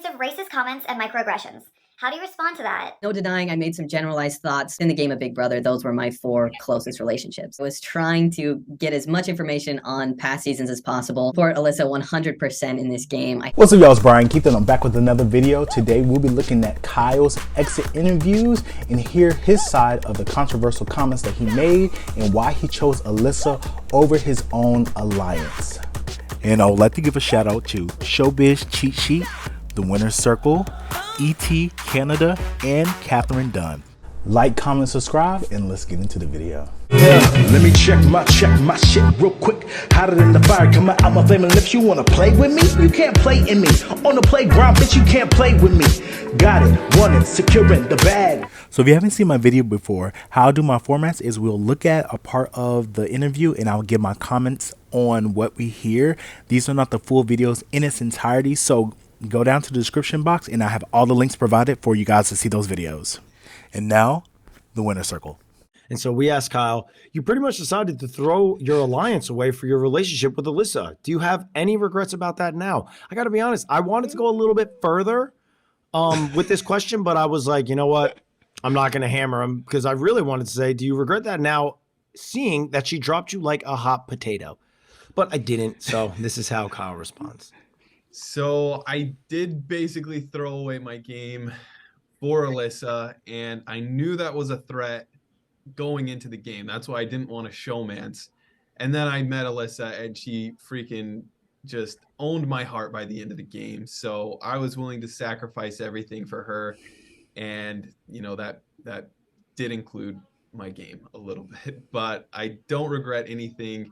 accused of racist comments and microaggressions. How do you respond to that? No denying I made some generalized thoughts in the game of Big Brother. Those were my 4 closest relationships. I was trying to get as much information on past seasons as possible. Support Alyssa 100% in this game. What's up, y'all? It's Brian Keith, and I'm back with another video. Today we'll be looking at Kyle's exit interviews and hear his side of the controversial comments that he made and why he chose Alyssa over his own alliance. And I would like to give a shout out to Showbiz Cheat Sheet, The Winner's Circle, E.T. Canada, and Catherine Dunn. Like, comment, subscribe, and let's get into the video. Yeah, let me check my shit real quick. Hotter than the fire coming out my flaming lips. You wanna play with me? You can't play in me. On the playground, bitch, you can't play with me. Got it, won it, securing the bag. So if you haven't seen my video before, how I do my formats is we'll look at a part of the interview and I'll give my comments on what we hear. These are not the full videos in its entirety, so go down to the description box and I have all the links provided for you guys to see those videos. And now, the winner's circle. And so we asked Kyle, you pretty much decided to throw your alliance away for your relationship with Alyssa. Do you have any regrets about that now? I got to be honest, I wanted to go a little bit further with this question, but I was like, you know what? I'm not going to hammer him because I really wanted to say, do you regret that now, seeing that she dropped you like a hot potato? But I didn't, so this is how Kyle responds. So I did basically throw away my game for Alyssa, and I knew that was a threat going into the game. That's why I didn't want to showmance. And then I met Alyssa, and she freaking just owned my heart by the end of the game. So I was willing to sacrifice everything for her, and you know that did include my game a little bit, but I don't regret anything.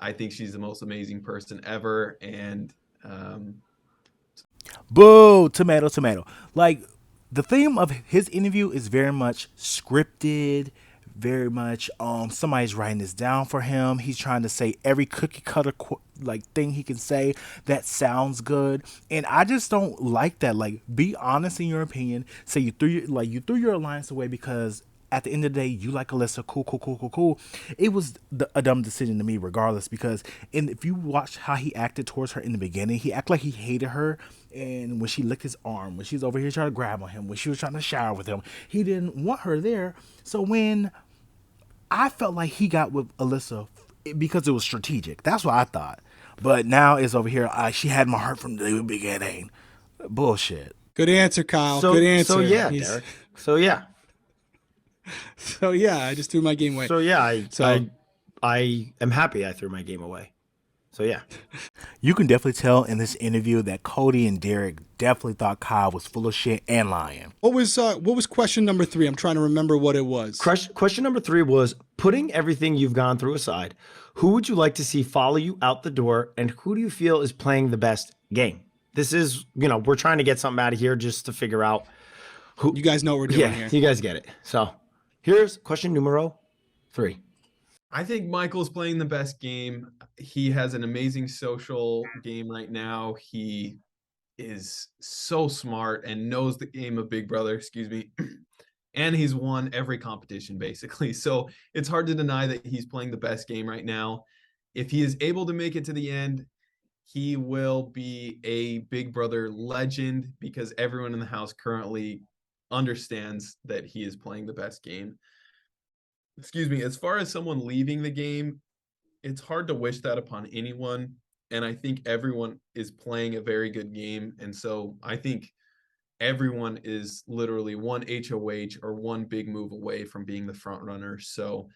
I think she's the most amazing person ever, and boo, tomato, tomato. Like, the theme of his interview is very much scripted, very much somebody's writing this down for him. He's trying to say every cookie cutter like thing he can say that sounds good, and I just don't like that. Like, be honest in your opinion. Say you threw your alliance away because at the end of the day, you like Alyssa, cool. It was a dumb decision to me regardless, because if you watch how he acted towards her in the beginning, he acted like he hated her. And when she licked his arm, when she's over here trying to grab on him, when she was trying to shower with him, he didn't want her there. So when I felt like he got with Alyssa because it was strategic, that's what I thought. But now it's over here, she had my heart from the beginning. Bullshit. Good answer, Kyle. Good answer. So yeah, Derek. So yeah. So yeah, I just threw my game away. So yeah, I am happy I threw my game away. So yeah. You can definitely tell in this interview that Cody and Derek definitely thought Kyle was full of shit and lying. What was question number 3? I'm trying to remember what it was. Question number 3 was, putting everything you've gone through aside, who would you like to see follow you out the door, and who do you feel is playing the best game? This is, we're trying to get something out of here just to figure out who. You guys know what we're doing here. You guys get it. So here's question numero 3. I think Michael's playing the best game. He has an amazing social game right now. He is so smart and knows the game of Big Brother, and he's won every competition basically. So it's hard to deny that he's playing the best game right now. If he is able to make it to the end, he will be a Big Brother legend, because everyone in the house currently understands that he is playing the best game. As far as someone leaving the game, it's hard to wish that upon anyone. And I think everyone is playing a very good game. And so I think everyone is literally one HOH or one big move away from being the front runner. So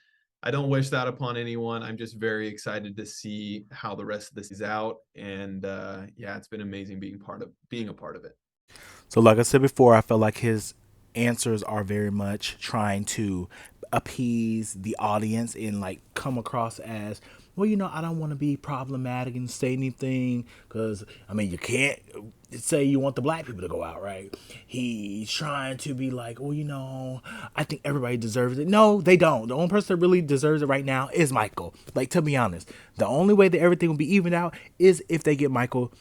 I don't wish that upon anyone. I'm just very excited to see how the rest of this is out. And yeah, it's been amazing being a part of it. So like I said before, I felt like his answers are very much trying to appease the audience and like come across as, well, I don't want to be problematic and say anything, because you can't say you want the black people to go out, right? He's trying to be like, well, I think everybody deserves it. No, they don't. The only person that really deserves it right now is Michael. Like, to be honest, the only way that everything will be evened out is if they get Michael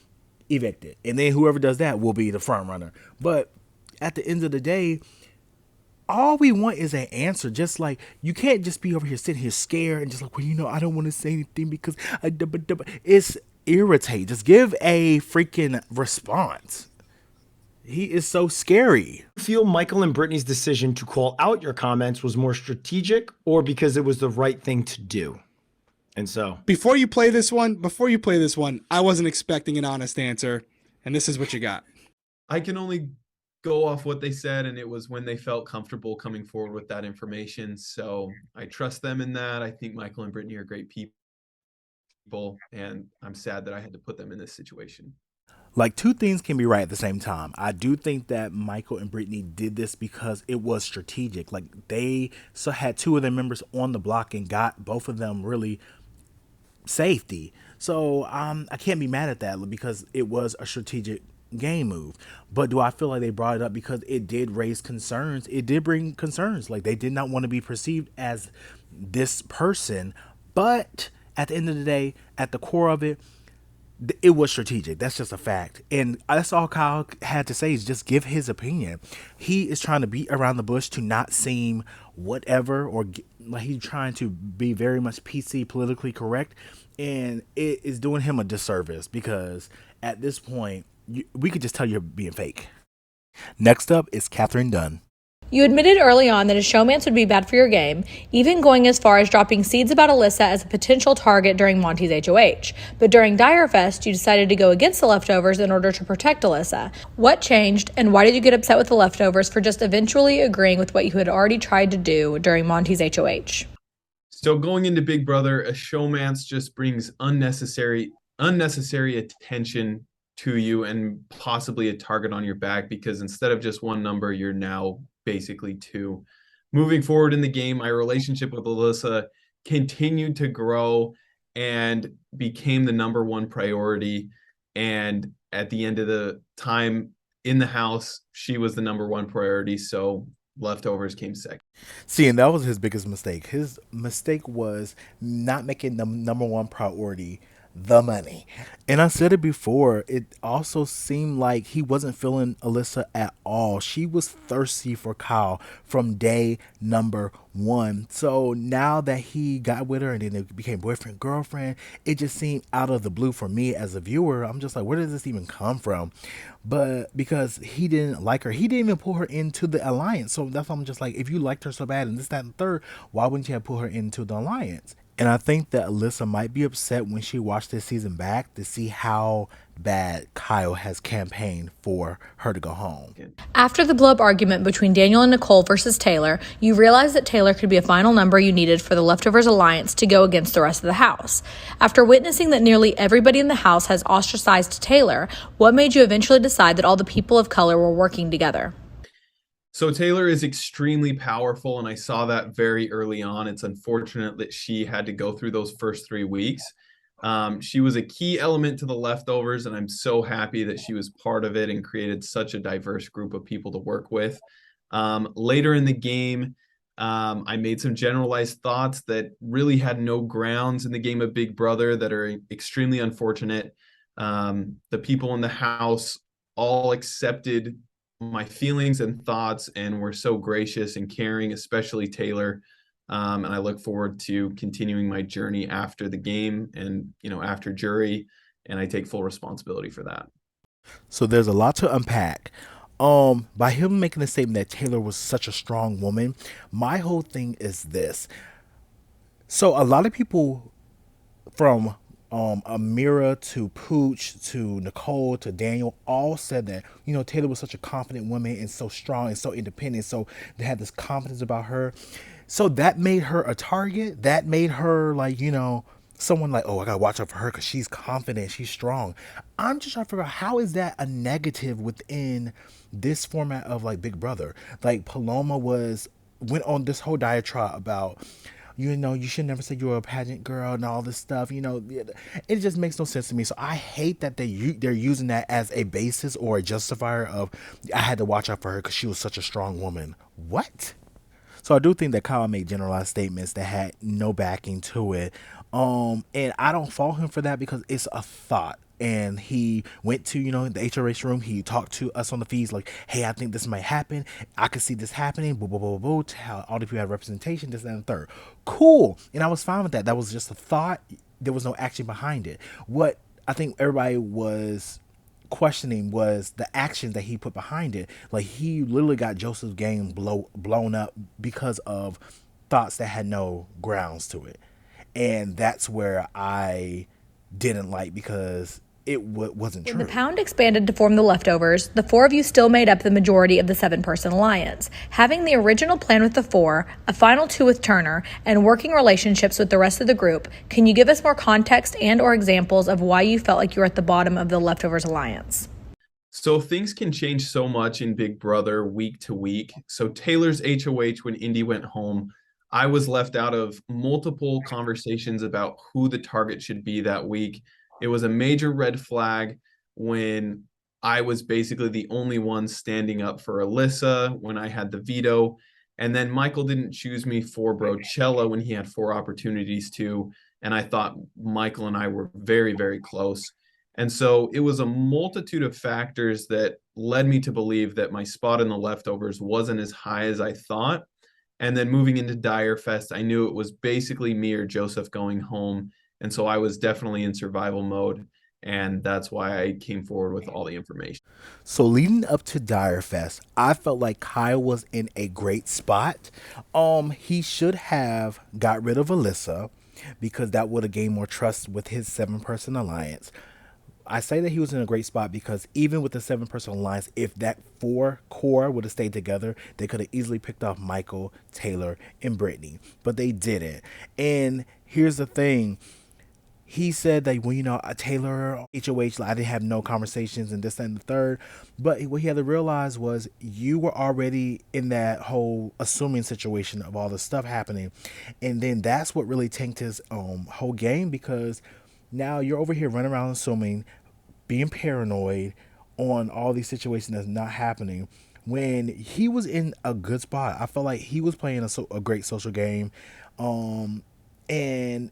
evicted, and then whoever does that will be the front runner. But at the end of the day, all we want is an answer. Just like, you can't just be over here sitting here scared and just like, I don't want to say anything because it's irritating. Just give a freaking response. He is so scary. Feel Michael and Brittany's decision to call out your comments was more strategic or because it was the right thing to do? And so Before you play this one, I wasn't expecting an honest answer, and this is what you got. I can only go off what they said, and it was when they felt comfortable coming forward with that information. So I trust them in that. I think Michael and Brittany are great people, and I'm sad that I had to put them in this situation. Like, two things can be right at the same time. I do think that Michael and Brittany did this because it was strategic. Like, they had two of their members on the block and got both of them really safety. So I can't be mad at that because it was a strategic game move. But do I feel like they brought it up because it did raise concerns? It did bring concerns. Like, they did not want to be perceived as this person. But at the end of the day, at the core of it, it was strategic. That's just a fact. And that's all Kyle had to say, is just give his opinion. He is trying to beat around the bush to not seem whatever, or like he's trying to be very much PC, politically correct. And it is doing him a disservice because at this point, we could just tell you're being fake. Next up is Catherine Dunn. You admitted early on that a showmance would be bad for your game, even going as far as dropping seeds about Alyssa as a potential target during Monty's HOH. But during Direfest, you decided to go against the leftovers in order to protect Alyssa. What changed, and why did you get upset with the leftovers for just eventually agreeing with what you had already tried to do during Monty's HOH? So going into Big Brother, a showmance just brings unnecessary attention to you and possibly a target on your back, because instead of just one number, you're now basically two. Moving forward in the game, my relationship with Alyssa continued to grow and became the number one priority. And at the end of the time in the house, she was the number one priority. So leftovers came second. See, and that was his biggest mistake. His mistake was not making the number one priority the money. And I said it before, it also seemed like he wasn't feeling Alyssa at all. She was thirsty for Kyle from day number one. So now that he got with her and then it became boyfriend, girlfriend, it just seemed out of the blue for me as a viewer. I'm just like, where does this even come from? But because he didn't like her, he didn't even pull her into the alliance. So that's why I'm just like, if you liked her so bad and this, that, and third, why wouldn't you have put her into the alliance? And I think that Alyssa might be upset when she watched this season back to see how bad Kyle has campaigned for her to go home. After the blow-up argument between Daniel and Nicole versus Taylor, you realized that Taylor could be a final number you needed for the Leftovers Alliance to go against the rest of the house. After witnessing that nearly everybody in the house has ostracized Taylor, what made you eventually decide that all the people of color were working together? So Taylor is extremely powerful, and I saw that very early on. It's unfortunate that she had to go through those first 3 weeks. She was a key element to the leftovers, and I'm so happy that she was part of it and created such a diverse group of people to work with. Later in the game, I made some generalized thoughts that really had no grounds in the game of Big Brother that are extremely unfortunate. The people in the house all accepted my feelings and thoughts and were so gracious and caring, especially Taylor. And I look forward to continuing my journey after the game and, after jury, and I take full responsibility for that. So there's a lot to unpack. By him making the statement that Taylor was such a strong woman, my whole thing is this. So a lot of people from Amira to Pooch to Nicole to Daniel all said that, Taylor was such a confident woman and so strong and so independent. So they had this confidence about her. So that made her a target. That made her someone like, oh, I got to watch out for her because she's confident. She's strong. I'm just trying to figure out, how is that a negative within this format of Big Brother? Paloma went on this whole diatribe about, you should never say you're a pageant girl and all this stuff. It just makes no sense to me. So I hate that they're using that as a basis or a justifier of, I had to watch out for her because she was such a strong woman. What? So I do think that Kyle made generalized statements that had no backing to it. And I don't fault him for that because it's a thought. And he went to, the HRH room. He talked to us on the feeds like, hey, I think this might happen. I could see this happening. Boo, boo, boo, boo. Tell all the people have representation, this, that, and the third. Cool. And I was fine with that. That was just a thought. There was no action behind it. What I think everybody was questioning was the actions that he put behind it. Like, he literally got Joseph's game blown up because of thoughts that had no grounds to it. And that's where I didn't like, because it wasn't true. When the Pound expanded to form the Leftovers, the four of you still made up the majority of the 7-person alliance. Having the original plan with the four, a final two with Turner, and working relationships with the rest of the group, can you give us more context and or examples of why you felt like you were at the bottom of the Leftovers alliance? So things can change so much in Big Brother week to week. So Taylor's HOH, when Indy went home, I was left out of multiple conversations about who the target should be that week. It was a major red flag when I was basically the only one standing up for Alyssa when I had the veto. And then Michael didn't choose me for Brochella when he had 4 opportunities to. And I thought Michael and I were very, very close. And so it was a multitude of factors that led me to believe that my spot in the Leftovers wasn't as high as I thought. And then moving into Dire Fest, I knew it was basically me or Joseph going home. And so I was definitely in survival mode. And that's why I came forward with all the information. So leading up to Dire Fest, I felt like Kyle was in a great spot. He should have got rid of Alyssa, because that would have gained more trust with his 7-person alliance. I say that he was in a great spot because even with the 7-person alliance, if that 4 core would have stayed together, they could have easily picked off Michael, Taylor, and Brittany. But they didn't. And here's the thing. He said that, well, Taylor, HOH, I didn't have no conversations and this, that, and the third. But what he had to realize was you were already in that whole assuming situation of all the stuff happening. And then that's what really tanked his whole game, because now you're over here running around assuming, being paranoid on all these situations that's not happening. When he was in a good spot, I felt like he was playing a great social game. And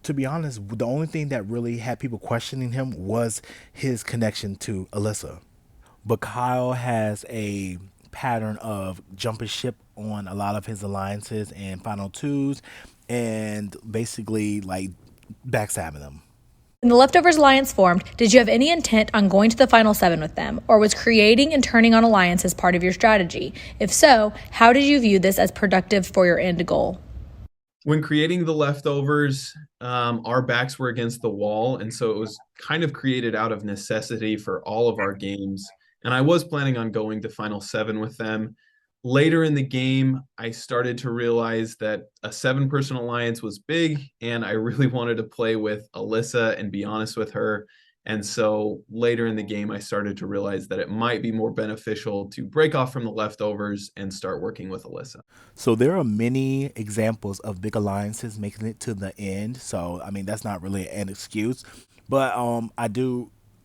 to be honest, the only thing that really had people questioning him was his connection to Alyssa. But Kyle has a pattern of jumping ship on a lot of his alliances and final twos, and basically like backstabbing them. When the Leftovers alliance formed, did you have any intent on going to the final 7 with them, or was creating and turning on alliances part of your strategy? If so, how did you view this as productive for your end goal? When creating the Leftovers, our backs were against the wall. And so it was kind of created out of necessity for all of our games. And I was planning on going to Final 7 with them. Later in the game, I started to realize that a 7-person alliance was big, and I really wanted to play with Alyssa and be honest with her. And so later in the game, I started to realize that it might be more beneficial to break off from the Leftovers and start working with Alyssa. So there are many examples of big alliances making it to the end. So, I mean, that's not really an excuse. But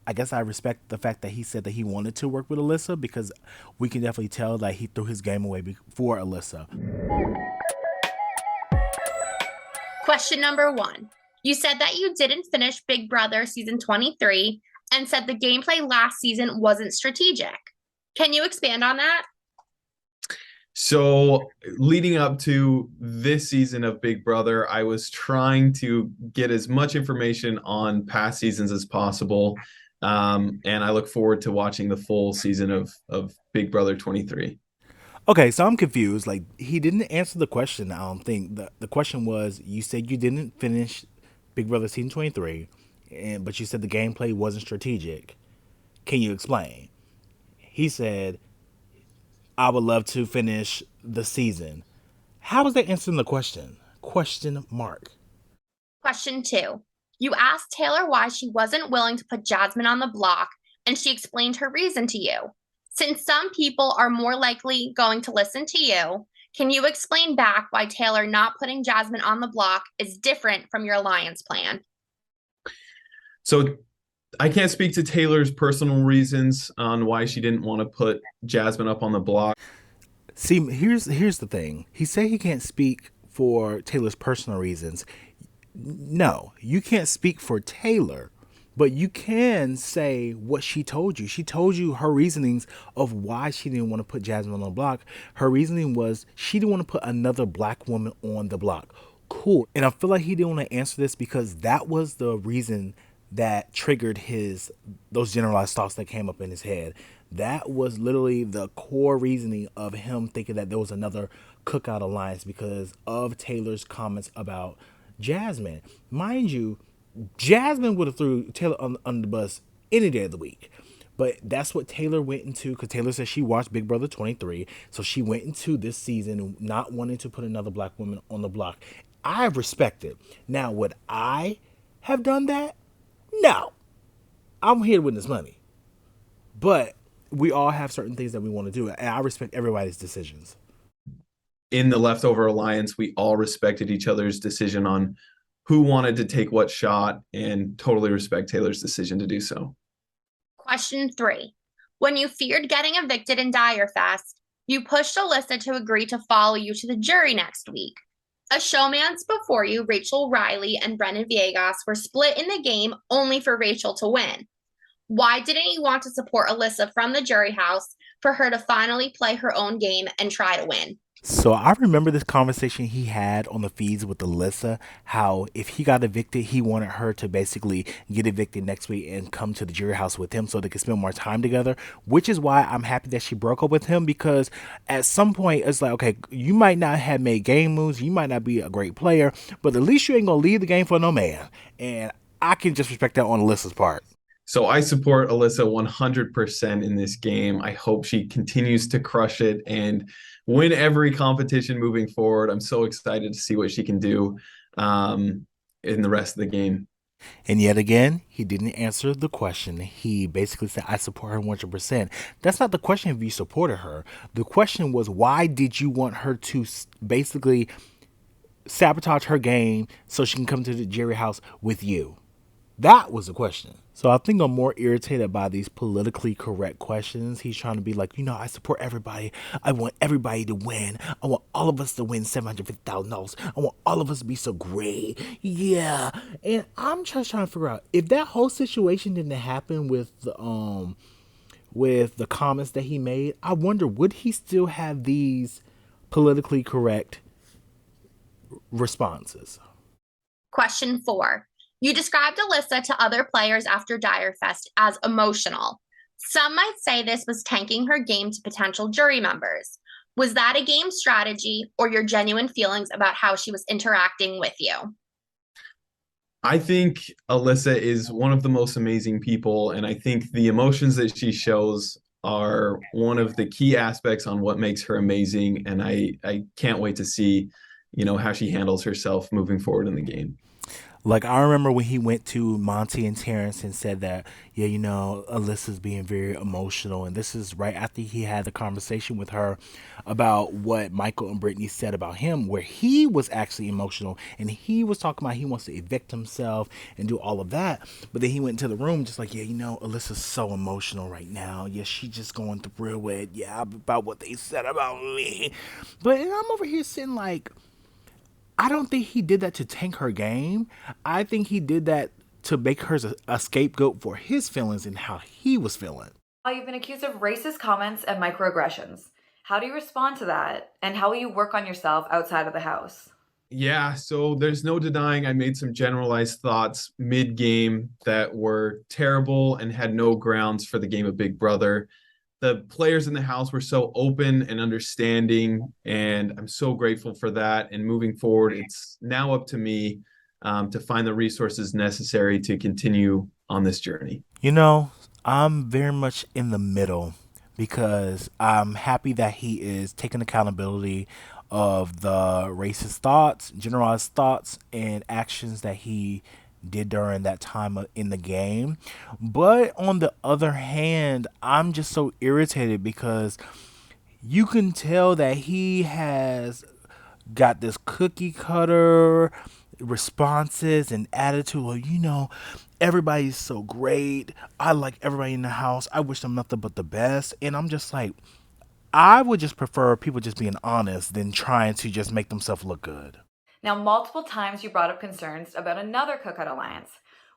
I guess I respect the fact that he said that he wanted to work with Alyssa, because we can definitely tell that he threw his game away for Alyssa. Question number 1. You said that you didn't finish Big Brother season 23 and said the gameplay last season wasn't strategic. Can you expand on that? So leading up to this season of Big Brother, I was trying to get as much information on past seasons as possible. And I look forward to watching the full season of Big Brother 23. Okay, so I'm confused. Like, he didn't answer the question, I don't think. The question was, you said you didn't finish Big Brother season 23, but you said the gameplay wasn't strategic. Can you explain? He said, I would love to finish the season. How was that answering the question? Question mark. Question 2. You asked Taylor why she wasn't willing to put Jasmine on the block, and she explained her reason to you. Since some people are more likely going to listen to you, can you explain back why Taylor not putting Jasmine on the block is different from your alliance plan? So I can't speak to Taylor's personal reasons on why she didn't want to put Jasmine up on the block. See, here's the thing. He said he can't speak for Taylor's personal reasons. No, you can't speak for Taylor, but you can say what she told you. She told you her reasonings of why she didn't want to put Jasmine on the block. Her reasoning was she didn't want to put another black woman on the block. Cool. And I feel like he didn't want to answer this because that was the reason that triggered those generalized thoughts that came up in his head. That was literally the core reasoning of him thinking that there was another cookout alliance because of Taylor's comments about Jasmine. Mind you, Jasmine would have threw Taylor on the bus any day of the week. But that's what Taylor went into, because Taylor said she watched Big Brother 23. So she went into this season not wanting to put another black woman on the block. I respect it. Now, would I have done that? No. I'm here to win this money. But we all have certain things that we want to do. And I respect everybody's decisions. In the Leftover Alliance, we all respected each other's decision on who wanted to take what shot, and totally respect Taylor's decision to do so. Question 3. When you feared getting evicted in Direfest, you pushed Alyssa to agree to follow you to the jury next week. A showmance before you, Rachel Riley and Brennan Viegas, were split in the game only for Rachel to win. Why didn't you want to support Alyssa from the jury house for her to finally play her own game and try to win? So I remember this conversation he had on the feeds with Alyssa, how if he got evicted, he wanted her to basically get evicted next week and come to the jury house with him so they could spend more time together, which is why I'm happy that she broke up with him, because at some point it's like, okay, you might not have made game moves, you might not be a great player, but at least you ain't gonna leave the game for no man. And I can just respect that on Alyssa's part. So I support Alyssa 100% in this game. I hope she continues to crush it and win every competition moving forward. I'm so excited to see what she can do in the rest of the game. And yet again, he didn't answer the question. He basically said, I support her 100%. That's not the question if you supported her. The question was, why did you want her to basically sabotage her game so she can come to the jury house with you? That was the question. So I think I'm more irritated by these politically correct questions. He's trying to be like, I support everybody. I want everybody to win. I want all of us to win $750,000. I want all of us to be so great. Yeah. And I'm just trying to figure out if that whole situation didn't happen with the comments that he made, I wonder, would he still have these politically correct responses? Question 4. You described Alyssa to other players after Direfest as emotional. Some might say this was tanking her game to potential jury members. Was that a game strategy or your genuine feelings about how she was interacting with you? I think Alyssa is one of the most amazing people, and I think the emotions that she shows are one of the key aspects on what makes her amazing, and I can't wait to see, how she handles herself moving forward in the game. Like, I remember when he went to Monty and Terrence and said that, Alyssa's being very emotional. And this is right after he had the conversation with her about what Michael and Brittany said about him, where he was actually emotional. And he was talking about he wants to evict himself and do all of that. But then he went into the room just like, Alyssa's so emotional right now. Yeah, she's just going through it. Yeah, about what they said about me. But I'm over here sitting like, I don't think he did that to tank her game. I think he did that to make her a scapegoat for his feelings and how he was feeling. You've been accused of racist comments and microaggressions. How do you respond to that? And how will you work on yourself outside of the house? Yeah, so there's no denying I made some generalized thoughts mid-game that were terrible and had no grounds for the game of Big Brother. The players in the house were so open and understanding, and I'm so grateful for that. And moving forward, it's now up to me to find the resources necessary to continue on this journey. I'm very much in the middle because I'm happy that he is taking accountability of the racist thoughts, generalized thoughts, and actions that he did during that time in the game. But on the other hand, I'm just so irritated because you can tell that he has got this cookie cutter responses and attitude of, everybody's so great. I like everybody in the house. I wish them nothing but the best. And I'm just like, I would just prefer people just being honest than trying to just make themselves look good. Now, multiple times you brought up concerns about another cookout alliance.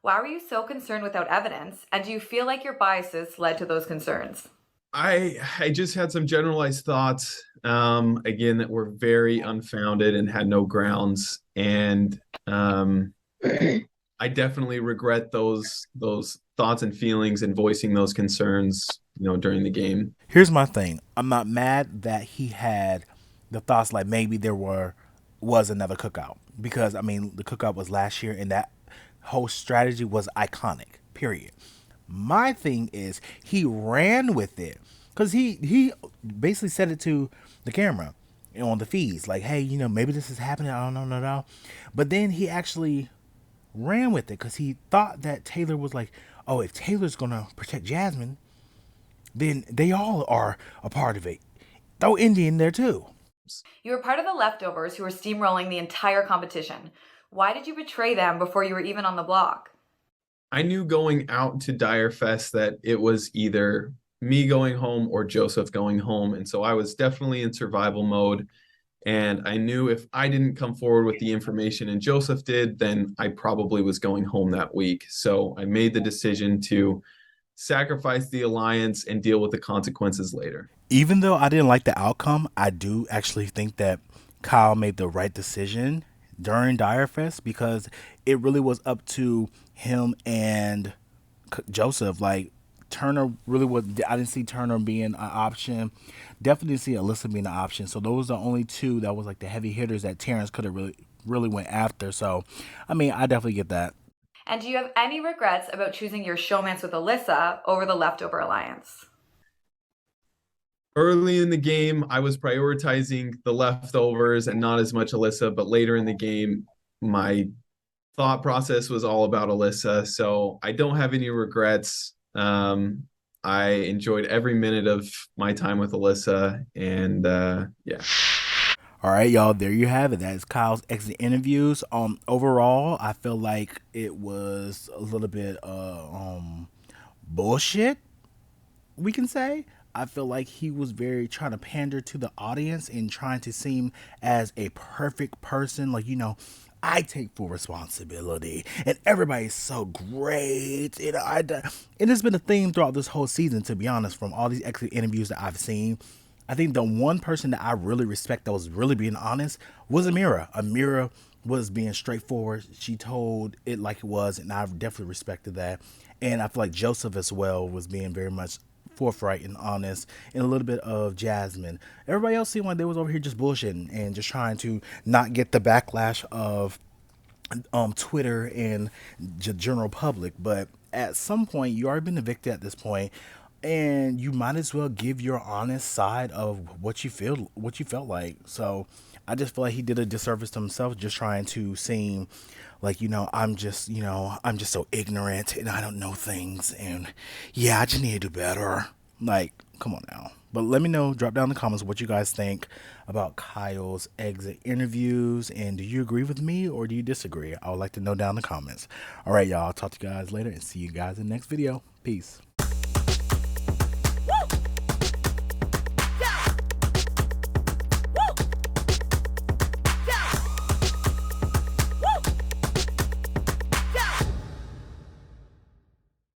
Why were you so concerned without evidence? And do you feel like your biases led to those concerns? I just had some generalized thoughts, again, that were very unfounded and had no grounds. And I definitely regret those thoughts and feelings and voicing those concerns, during the game. Here's my thing. I'm not mad that he had the thoughts like maybe was another cookout, because I mean the cookout was last year and that whole strategy was iconic. Period. My thing is he ran with it because he basically said it to the camera on the feeds like, hey, maybe this is happening. I don't know, no. But then he actually ran with it because he thought that Taylor was like, oh, if Taylor's gonna protect Jasmine, then they all are a part of it. Throw Indy in there too. You were part of the leftovers who were steamrolling the entire competition. Why did you betray them before you were even on the block? I knew going out to Dire Fest that it was either me going home or Joseph going home. And so I was definitely in survival mode. And I knew if I didn't come forward with the information and Joseph did, then I probably was going home that week. So I made the decision to sacrifice the alliance and deal with the consequences later. Even though I didn't like the outcome, I do actually think that Kyle made the right decision during Dire Fest, because it really was up to him and Joseph. Like Turner really was. I didn't see Turner being an option. Definitely didn't see Alyssa being an option. So those are the only two that was like the heavy hitters that Terrence could have really went after. So, I mean, I definitely get that. And do you have any regrets about choosing your showmance with Alyssa over the leftover alliance? Early in the game, I was prioritizing the leftovers and not as much Alyssa, but later in the game, my thought process was all about Alyssa. So I don't have any regrets. I enjoyed every minute of my time with Alyssa, and yeah. All right, y'all, there you have it. That is Kyle's exit interviews. Overall, I feel like it was a little bit bullshit, we can say. I feel like he was very trying to pander to the audience and trying to seem as a perfect person. Like, I take full responsibility and everybody's so great. It has been a theme throughout this whole season, to be honest, from all these exit interviews that I've seen. I think the one person that I really respect that was really being honest was Amira. Amira was being straightforward. She told it like it was, and I definitely respected that. And I feel like Joseph as well was being very much forthright and honest, and a little bit of Jasmine. Everybody else seemed like they was over here just bullshitting and just trying to not get the backlash of Twitter and the general public. But at some point, you already been evicted at this point, and you might as well give your honest side of what you felt like. So I just feel like he did a disservice to himself, just trying to seem like, I'm just so ignorant and I don't know things, and yeah, I just need to do better. Like, come on now. But let me know, drop down in the comments what you guys think about Kyle's exit interviews, and do you agree with me or do you disagree? I would like to know down in the comments. All right, y'all, I'll talk to you guys later and see you guys in the next video. Peace.